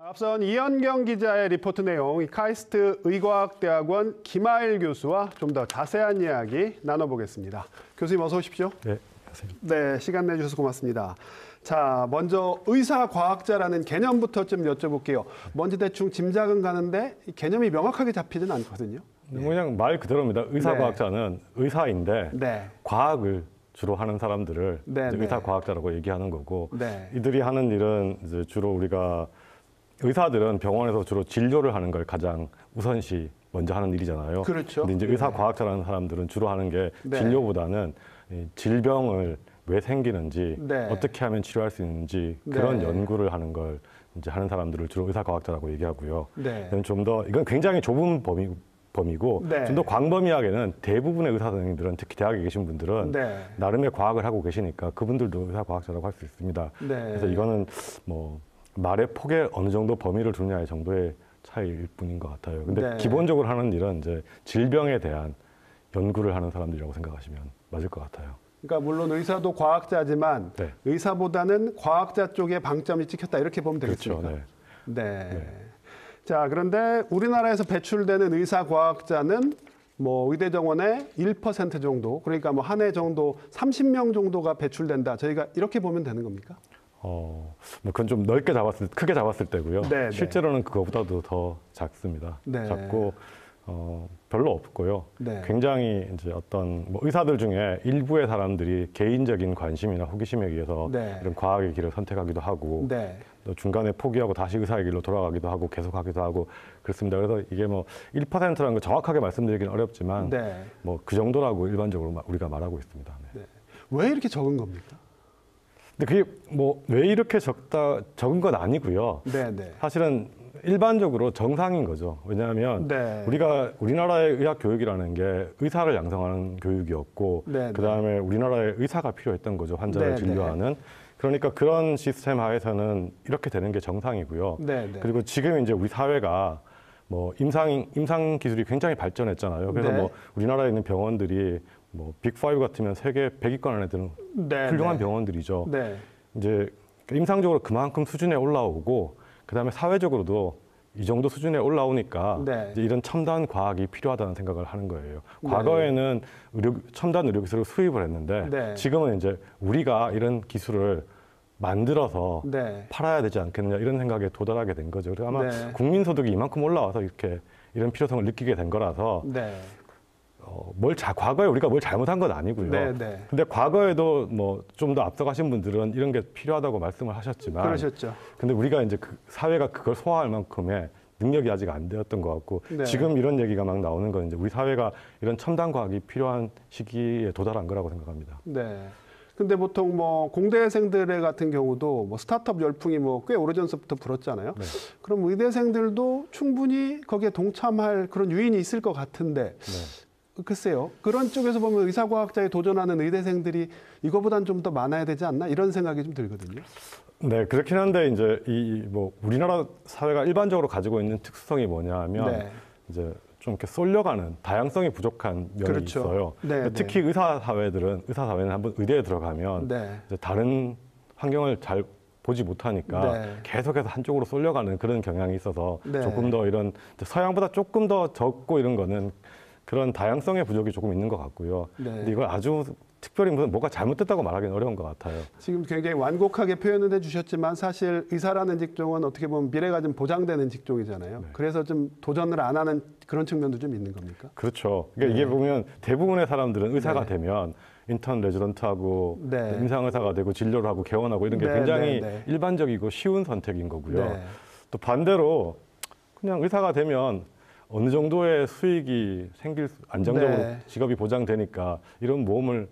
앞선 이현경 기자의 리포트 내용, 이 카이스트 의과학대학원 김하일 교수와 좀 더 자세한 이야기 나눠보겠습니다. 교수님 어서 오십시오. 네, 안녕하세요. 네, 시간 내주셔서 고맙습니다. 자, 먼저 의사과학자라는 개념부터 좀 여쭤볼게요. 먼저 대충 짐작은 가는데 이 개념이 명확하게 잡히진 않거든요. 그냥 말 그대로입니다. 의사과학자는 의사인데 네. 과학을 주로 하는 사람들을 네, 이제 네. 의사과학자라고 얘기하는 거고, 네. 이들이 하는 일은 이제 주로 우리가 의사들은 병원에서 주로 진료를 하는 걸 가장 우선시 먼저 하는 일이잖아요. 그렇죠. 근데 이제 의사과학자라는 사람들은 주로 하는 게 네. 진료보다는 이 질병을 왜 생기는지, 네. 어떻게 하면 치료할 수 있는지 네. 그런 연구를 하는 걸 이제 하는 사람들을 주로 의사과학자라고 얘기하고요. 네. 좀 더 이건 굉장히 좁은 범위고 네. 좀 더 광범위하게는 대부분의 의사 선생님들은, 특히 대학에 계신 분들은 네. 나름의 과학을 하고 계시니까 그분들도 의사과학자라고 할 수 있습니다. 네. 그래서 이거는 뭐 말의 폭에 어느 정도 범위를 두느냐의 정도의 차이일 뿐인 것 같아요. 근데 네. 기본적으로 하는 일은 이제 질병에 대한 연구를 하는 사람들이라고 생각하시면 맞을 것 같아요. 그러니까 물론 의사도 과학자지만 네. 의사보다는 과학자 쪽에 방점이 찍혔다 이렇게 보면 되겠습니까? 그렇죠. 네. 네. 자, 그런데 우리나라에서 배출되는 의사과학자는 뭐 의대 정원의 1% 정도, 그러니까 뭐 한 해 정도 30명 정도가 배출된다. 저희가 이렇게 보면 되는 겁니까? 뭐 그건 좀 크게 잡았을 때고요. 네, 실제로는 그거보다도 더 작습니다. 네. 작고 별로 없고요. 네. 굉장히 이제 어떤 뭐 의사들 중에 일부의 사람들이 개인적인 관심이나 호기심에 의해서 네. 이런 과학의 길을 선택하기도 하고, 네. 또 중간에 포기하고 다시 의사의 길로 돌아가기도 하고 계속하기도 하고 그렇습니다. 그래서 이게 뭐 1%라는 거 정확하게 말씀드리기는 어렵지만 네. 뭐 그 정도라고 일반적으로 우리가 말하고 있습니다. 네. 네. 왜 이렇게 적은 겁니까? 근데 그게 뭐 왜 이렇게 적은 건 아니고요. 네, 네. 사실은 일반적으로 정상인 거죠. 왜냐하면 네. 우리나라의 의학 교육이라는 게 의사를 양성하는 교육이었고, 네, 그다음에 우리나라에 의사가 필요했던 거죠. 환자를 네, 진료하는. 그러니까 그런 시스템 하에서는 이렇게 되는 게 정상이고요. 네, 네. 그리고 지금 이제 우리 사회가 뭐 임상 기술이 굉장히 발전했잖아요. 그래서 네. 뭐 우리나라에 있는 병원들이 뭐 빅5 같으면 세계 100위권 안에 드는 네, 훌륭한 네. 병원들이죠. 네. 이제 임상적으로 그만큼 수준에 올라오고, 그다음에 사회적으로도 이 정도 수준에 올라오니까 네. 이제 이런 첨단 과학이 필요하다는 생각을 하는 거예요. 네. 과거에는 첨단 의료 기술을 수입을 했는데 네. 지금은 이제 우리가 이런 기술을 만들어서 네. 팔아야 되지 않겠느냐, 이런 생각에 도달하게 된 거죠. 그래서 아마 네. 국민소득이 이만큼 올라와서 이렇게 이런 필요성을 느끼게 된 거라서 네. 과거에 우리가 뭘 잘못한 건 아니고요. 네, 네. 근데 과거에도 뭐 좀 더 앞서가신 분들은 이런 게 필요하다고 말씀을 하셨지만, 그러셨죠. 근데 우리가 이제 사회가 그걸 소화할 만큼의 능력이 아직 안 되었던 것 같고, 네. 지금 이런 얘기가 막 나오는 건 이제 우리 사회가 이런 첨단 과학이 필요한 시기에 도달한 거라고 생각합니다. 네. 근데 보통 뭐 공대생들 같은 경우도 뭐 스타트업 열풍이 뭐 꽤 오래전부터 불었잖아요. 네. 그럼 의대생들도 충분히 거기에 동참할 그런 유인이 있을 것 같은데, 네. 글쎄요. 그런 쪽에서 보면 의사과학자에 도전하는 의대생들이 이거보단 좀 더 많아야 되지 않나 이런 생각이 좀 들거든요. 네, 그렇긴 한데 이제 뭐 우리나라 사회가 일반적으로 가지고 있는 특수성이 뭐냐면, 네. 이제 좀 이렇게 쏠려가는 다양성이 부족한 면이 그렇죠. 있어요. 네, 특히 의사사회는 한번 의대에 들어가면 네. 이제 다른 환경을 잘 보지 못하니까 네. 계속해서 한쪽으로 쏠려가는 그런 경향이 있어서 네. 조금 더 이런 서양보다 조금 더 적고 이런 거는 그런 다양성의 부족이 조금 있는 것 같고요. 네. 근데 이걸 아주 특별히 뭐가 잘못됐다고 말하기는 어려운 것 같아요. 지금 굉장히 완곡하게 표현을 해주셨지만 사실 의사라는 직종은 어떻게 보면 미래가 좀 보장되는 직종이잖아요. 네. 그래서 좀 도전을 안 하는 그런 측면도 좀 있는 겁니까? 그렇죠. 그러니까 네. 이게 보면 대부분의 사람들은 의사가 네. 되면 인턴 레지던트하고 네. 임상의사가 되고 진료를 하고 개원하고 이런 게 네, 굉장히 네, 네. 일반적이고 쉬운 선택인 거고요. 네. 또 반대로 그냥 의사가 되면 어느 정도의 수익이 안정적으로 네. 직업이 보장되니까 이런 모험을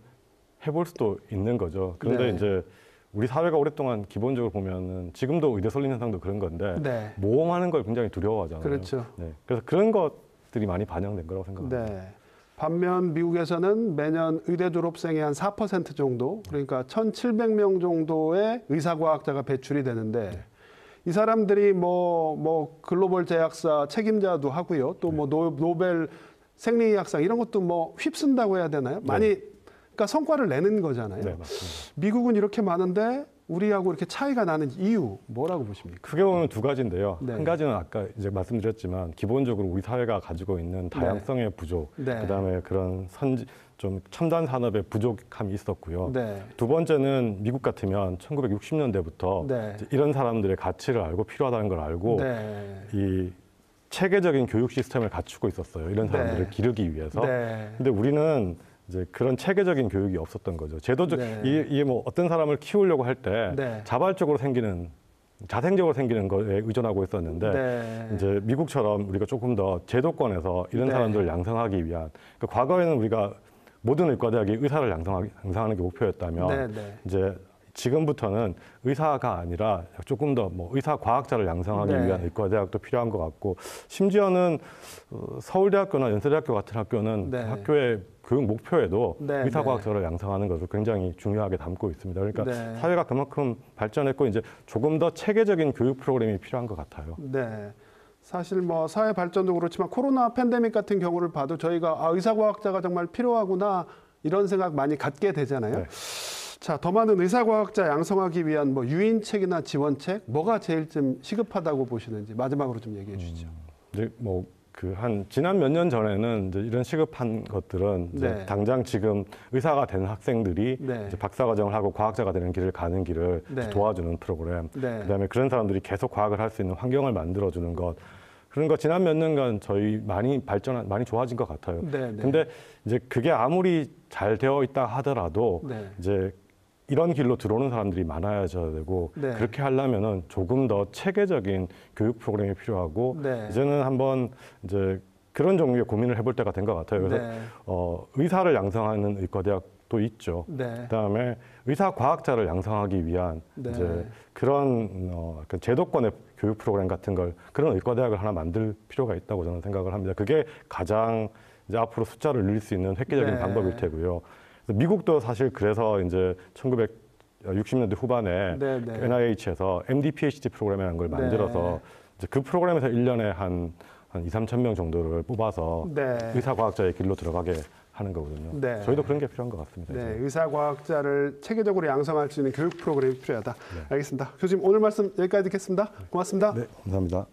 해볼 수도 있는 거죠. 그런데 네. 이제 우리 사회가 오랫동안 기본적으로 보면은 지금도 의대 설립 현상도 그런 건데 네. 모험하는 걸 굉장히 두려워하잖아요. 그렇죠. 네. 그래서 그런 것들이 많이 반영된 거라고 생각합니다. 네. 반면 미국에서는 매년 의대 졸업생의 한 4% 정도, 그러니까 1,700명 정도의 의사과학자가 배출이 되는데 이 사람들이 뭐 글로벌 제약사 책임자도 하고요. 또 뭐 노벨 생리의학상 이런 것도 뭐 휩쓴다고 해야 되나요? 많이 그러니까 성과를 내는 거잖아요. 네, 맞습니다. 미국은 이렇게 많은데 우리하고 이렇게 차이가 나는 이유 뭐라고 보십니까? 크게 보면 두 가지인데요. 네. 한 가지는 아까 이제 말씀드렸지만 기본적으로 우리 사회가 가지고 있는 다양성의 부족, 네. 그다음에 그런 좀 첨단 산업의 부족함이 있었고요. 네. 두 번째는 미국 같으면 1960년대부터 네. 이런 사람들의 가치를 알고 필요하다는 걸 알고 네. 이 체계적인 교육 시스템을 갖추고 있었어요. 이런 사람들을 네. 기르기 위해서. 네. 근데 우리는 이제 그런 체계적인 교육이 없었던 거죠. 제도적 네. 이게 뭐 어떤 사람을 키우려고 할 때 네. 자발적으로 생기는 자생적으로 생기는 거에 의존하고 있었는데 네. 이제 미국처럼 우리가 조금 더 제도권에서 이런 네. 사람들을 양성하기 위한 그러니까 과거에는 우리가 모든 의과대학이 의사를 양성하는 게 목표였다면 네. 네. 이제 지금부터는 의사가 아니라 조금 더 뭐 의사 과학자를 양성하기 네. 위한 의과대학도 필요한 것 같고 심지어는 서울대학교나 연세대학교 같은 학교는 네. 학교의 교육 목표에도 네. 의사 과학자를 양성하는 것을 굉장히 중요하게 담고 있습니다. 그러니까 네. 사회가 그만큼 발전했고 이제 조금 더 체계적인 교육 프로그램이 필요한 것 같아요. 네. 사실 뭐 사회 발전도 그렇지만 코로나 팬데믹 같은 경우를 봐도 저희가 의사과학자가 정말 필요하구나 이런 생각 많이 갖게 되잖아요. 네. 자, 더 많은 의사과학자 양성하기 위한 뭐 유인책이나 지원책 뭐가 제일 좀 시급하다고 보시는지 마지막으로 좀 얘기해 주시죠. 이제 뭐 지난 몇 년 전에는 이제 이런 시급한 것들은 이제 네. 당장 지금 의사가 된 학생들이 네. 이제 박사과정을 하고 과학자가 되는 길을 가는 길을 네. 도와주는 프로그램, 네. 그다음에 그런 사람들이 계속 과학을 할 수 있는 환경을 만들어주는 것. 그런 거 지난 몇 년간 저희 많이 좋아진 것 같아요. 네, 네. 근데 이제 그게 아무리 잘 되어 있다 하더라도 네. 이제 이런 길로 들어오는 사람들이 많아져야 되고 네. 그렇게 하려면은 조금 더 체계적인 교육 프로그램이 필요하고 네. 이제는 한번 이제 그런 종류의 고민을 해볼 때가 된 것 같아요. 그래서 네. 의사를 양성하는 의과대학도 있죠. 네. 그다음에 의사 과학자를 양성하기 위한 네. 이제 그런 제도권의 교육 프로그램 같은 걸 그런 의과대학을 하나 만들 필요가 있다고 저는 생각을 합니다. 그게 가장 이제 앞으로 숫자를 늘릴 수 있는 획기적인 네. 방법일 테고요. 그래서 미국도 사실 그래서 이제 1960년대 후반에 네, 네. NIH에서 MD, PhD 프로그램이라는 걸 만들어서 이제 그 프로그램에서 1년에 한 2, 3천 명 정도를 뽑아서 네. 의사과학자의 길로 들어가게 하는 거거든요. 네. 저희도 그런 게 필요한 것 같습니다. 네, 이제. 의사과학자를 체계적으로 양성할 수 있는 교육 프로그램이 필요하다. 알겠습니다. 교수님 오늘 말씀 여기까지 듣겠습니다. 고맙습니다. 네, 감사합니다.